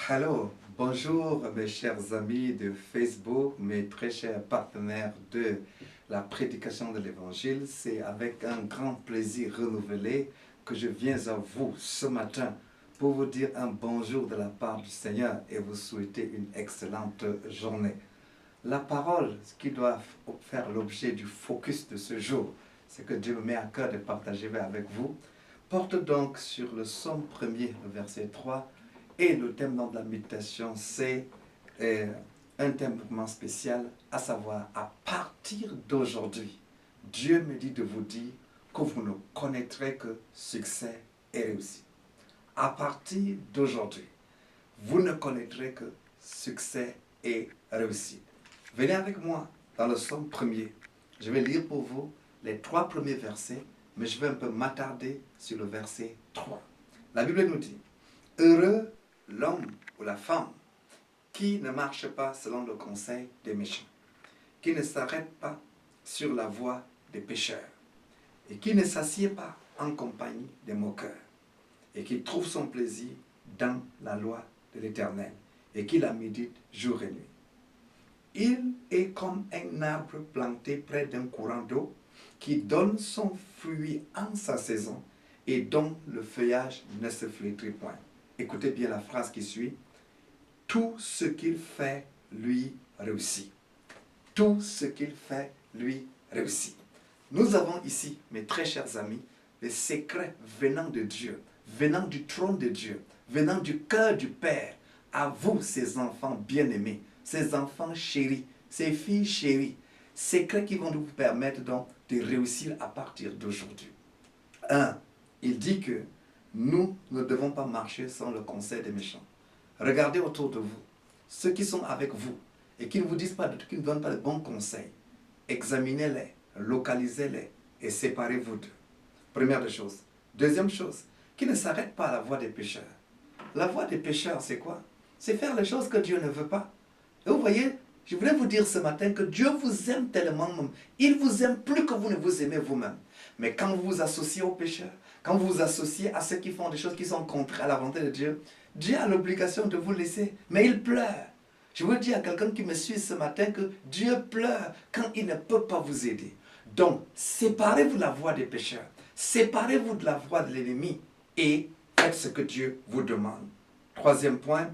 Hello, bonjour mes chers amis de Facebook, mes très chers partenaires de la prédication de l'Évangile. C'est avec un grand plaisir renouvelé que je viens à vous ce matin pour vous dire un bonjour de la part du Seigneur et vous souhaiter une excellente journée. La parole qui doit faire l'objet du focus de ce jour, c'est que Dieu me met à cœur de partager avec vous, porte donc sur le psaume 1er, le verset 3, et le thème de la méditation, c'est un thème vraiment spécial, à savoir, à partir d'aujourd'hui, Dieu me dit de vous dire que vous ne connaîtrez que succès et réussite. À partir d'aujourd'hui, vous ne connaîtrez que succès et réussite. Venez avec moi dans le psaume 1er. Je vais lire pour vous les 3 premiers versets, mais je vais un peu m'attarder sur le verset 3. La Bible nous dit, « Heureux l'homme ou la femme qui ne marche pas selon le conseil des méchants, qui ne s'arrête pas sur la voie des pécheurs, et qui ne s'assied pas en compagnie des moqueurs, et qui trouve son plaisir dans la loi de l'Éternel, et qui la médite jour et nuit. Il est comme un arbre planté près d'un courant d'eau, qui donne son fruit en sa saison, et dont le feuillage ne se flétrit point. » Écoutez bien la phrase qui suit. « Tout ce qu'il fait lui réussit. » Tout ce qu'il fait lui réussit. Nous avons ici, mes très chers amis, les secrets venant de Dieu, venant du trône de Dieu, venant du cœur du Père, à vous, ces enfants bien-aimés, ces enfants chéris, ces filles chéries, secrets qui vont vous permettre donc de réussir à partir d'aujourd'hui. 1. Il dit que nous ne devons pas marcher sans le conseil des méchants. Regardez autour de vous, ceux qui sont avec vous et qui ne vous disent pas, qui ne donnent pas de bons conseils. Examinez-les, localisez-les et séparez-vous d'eux. Première des choses. Deuxième chose, qui ne s'arrête pas à la voie des pécheurs. La voie des pécheurs, c'est quoi? C'est faire les choses que Dieu ne veut pas. Et vous voyez, je voulais vous dire ce matin que Dieu vous aime tellement, il vous aime plus que vous ne vous aimez vous-même. Mais quand vous vous associez aux pécheurs, quand vous vous associez à ceux qui font des choses qui sont contraires à la volonté de Dieu, Dieu a l'obligation de vous laisser, mais il pleure. Je veux dire à quelqu'un qui me suit ce matin que Dieu pleure quand il ne peut pas vous aider. Donc, séparez-vous de la voie des pécheurs, séparez-vous de la voie de l'ennemi et faites ce que Dieu vous demande. Troisième point,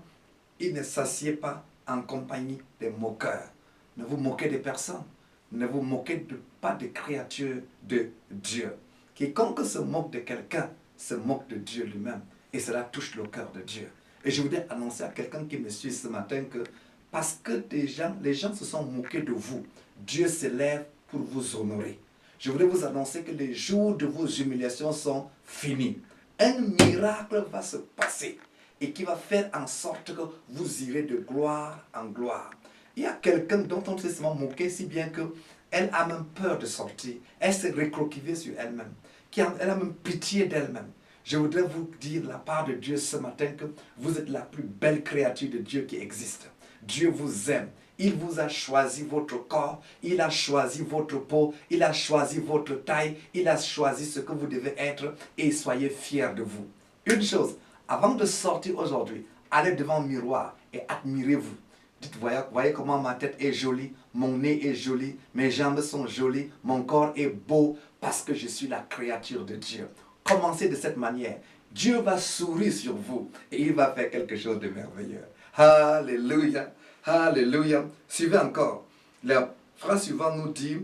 il ne s'assied pas en compagnie des moqueurs. Ne vous moquez des personnes, ne vous moquez pas des créatures de Dieu. Quiconque se moque de quelqu'un se moque de Dieu lui-même et cela touche le cœur de Dieu. Et je voudrais annoncer à quelqu'un qui me suit ce matin que parce que les gens se sont moqués de vous, Dieu s'élève pour vous honorer. Je voudrais vous annoncer que les jours de vos humiliations sont finis. Un miracle va se passer et qui va faire en sorte que vous irez de gloire en gloire. Il y a quelqu'un dont on s'est moqué si bien qu'elle a même peur de sortir. Elle s'est recroquevillée sur elle-même. Elle a même pitié d'elle-même. Je voudrais vous dire de la part de Dieu ce matin que vous êtes la plus belle créature de Dieu qui existe. Dieu vous aime. Il vous a choisi votre corps, il a choisi votre peau, il a choisi votre taille, il a choisi ce que vous devez être et soyez fiers de vous. Une chose, avant de sortir aujourd'hui, allez devant le miroir et admirez-vous. Dites, voyez comment ma tête est jolie, mon nez est joli, mes jambes sont jolies, mon corps est beau parce que je suis la créature de Dieu. Commencez de cette manière. Dieu va sourire sur vous et il va faire quelque chose de merveilleux. Alléluia, alléluia. Suivez encore. La phrase suivante nous dit,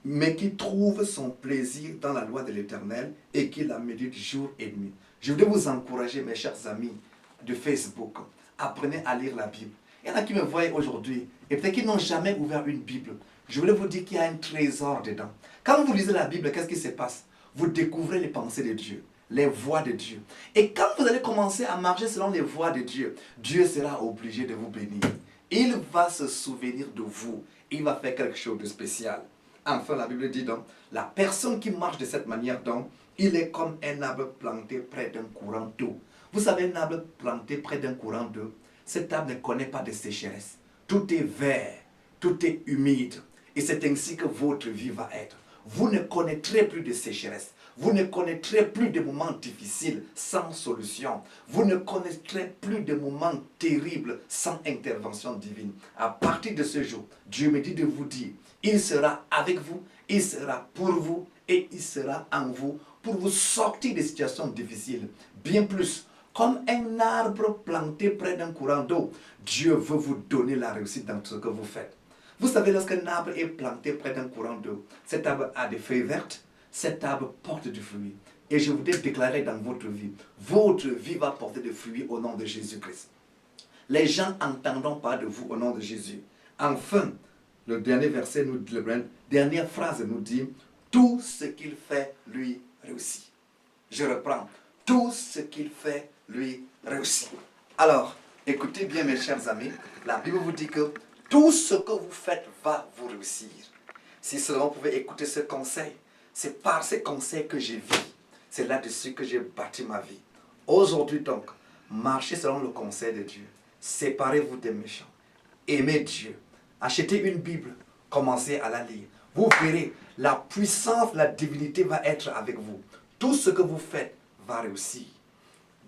mais qui trouve son plaisir dans la loi de l'Éternel et qui la médite jour et nuit. Je voudrais vous encourager, mes chers amis de Facebook, apprenez à lire la Bible. Il y en a qui me voient aujourd'hui et peut-être qu'ils n'ont jamais ouvert une Bible. Je voulais vous dire qu'il y a un trésor dedans. Quand vous lisez la Bible, qu'est-ce qui se passe? Vous découvrez les pensées de Dieu, les voies de Dieu. Et quand vous allez commencer à marcher selon les voies de Dieu, Dieu sera obligé de vous bénir. Il va se souvenir de vous. Il va faire quelque chose de spécial. Enfin, la Bible dit donc, la personne qui marche de cette manière donc, il est comme un arbre planté près d'un courant d'eau. Vous savez, un arbre planté près d'un courant d'eau, cet arbre ne connaît pas de sécheresse. Tout est vert, tout est humide. Et c'est ainsi que votre vie va être. Vous ne connaîtrez plus de sécheresse. Vous ne connaîtrez plus de moments difficiles sans solution. Vous ne connaîtrez plus de moments terribles sans intervention divine. À partir de ce jour, Dieu me dit de vous dire, il sera avec vous, il sera pour vous et il sera en vous pour vous sortir des situations difficiles. Bien plus, comme un arbre planté près d'un courant d'eau, Dieu veut vous donner la réussite dans ce que vous faites. Vous savez, lorsqu'un arbre est planté près d'un courant d'eau, cet arbre a des feuilles vertes, cet arbre porte du fruit. Et je voudrais déclarer dans votre vie va porter des fruits au nom de Jésus-Christ. Les gens entendront parler de vous au nom de Jésus. Enfin, le dernier verset, la dernière phrase nous dit, tout ce qu'il fait, lui réussit. Je reprends, tout ce qu'il fait, lui réussit. Alors, écoutez bien mes chers amis, la Bible vous dit que tout ce que vous faites va vous réussir. Si seulement vous pouvez écouter ce conseil, c'est par ces conseils que j'ai vu. C'est là-dessus que j'ai bâti ma vie. Aujourd'hui donc, marchez selon le conseil de Dieu. Séparez-vous des méchants. Aimez Dieu. Achetez une Bible. Commencez à la lire. Vous verrez, la puissance, la divinité va être avec vous. Tout ce que vous faites va réussir.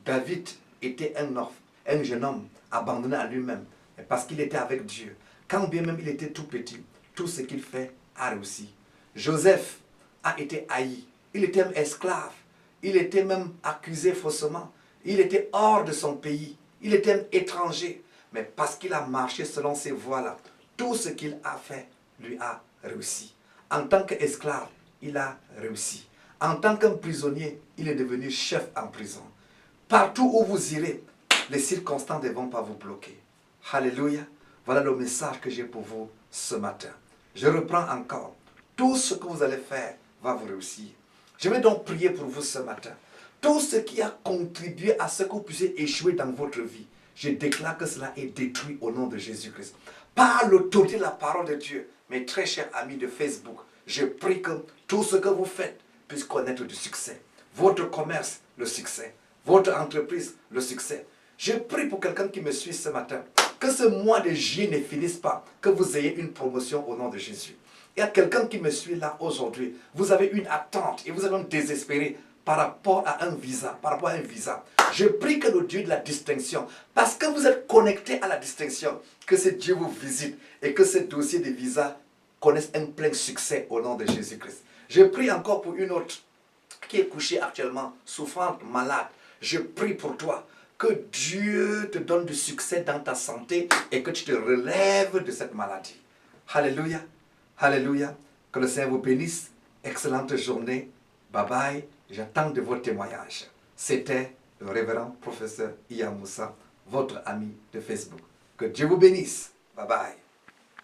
David était un jeune homme abandonné à lui-même. Parce qu'il était avec Dieu. Quand bien même il était tout petit, tout ce qu'il fait a réussi. Joseph a été haï. Il était même esclave. Il était même accusé faussement. Il était hors de son pays. Il était même étranger. Mais parce qu'il a marché selon ces voies-là, tout ce qu'il a fait lui a réussi. En tant qu'esclave, il a réussi. En tant qu'un prisonnier, il est devenu chef en prison. Partout où vous irez, les circonstances ne vont pas vous bloquer. Alléluia. Voilà le message que j'ai pour vous ce matin. Je reprends encore. Tout ce que vous allez faire va vous réussir. Je vais donc prier pour vous ce matin. Tout ce qui a contribué à ce que vous puissiez échouer dans votre vie, je déclare que cela est détruit au nom de Jésus-Christ. Par l'autorité de la parole de Dieu, mes très chers amis de Facebook, je prie que tout ce que vous faites puisse connaître du succès. Votre commerce, le succès. Votre entreprise, le succès. Je prie pour quelqu'un qui me suit ce matin, que ce mois de juillet ne finisse pas, que vous ayez une promotion au nom de Jésus. Il y a quelqu'un qui me suit là aujourd'hui, vous avez une attente et vous êtes désespéré par rapport à un visa, Je prie que le Dieu de la distinction, parce que vous êtes connecté à la distinction, que ce Dieu vous visite et que ce dossier de visa connaisse un plein succès au nom de Jésus-Christ. Je prie encore pour une autre qui est couchée actuellement, souffrante, malade. Je prie pour toi. Que Dieu te donne du succès dans ta santé et que tu te relèves de cette maladie. Alléluia. Alléluia. Que le Seigneur vous bénisse. Excellente journée. Bye bye. J'attends de vos témoignages. C'était le révérend professeur Iya Moussa, votre ami de Facebook. Que Dieu vous bénisse. Bye bye.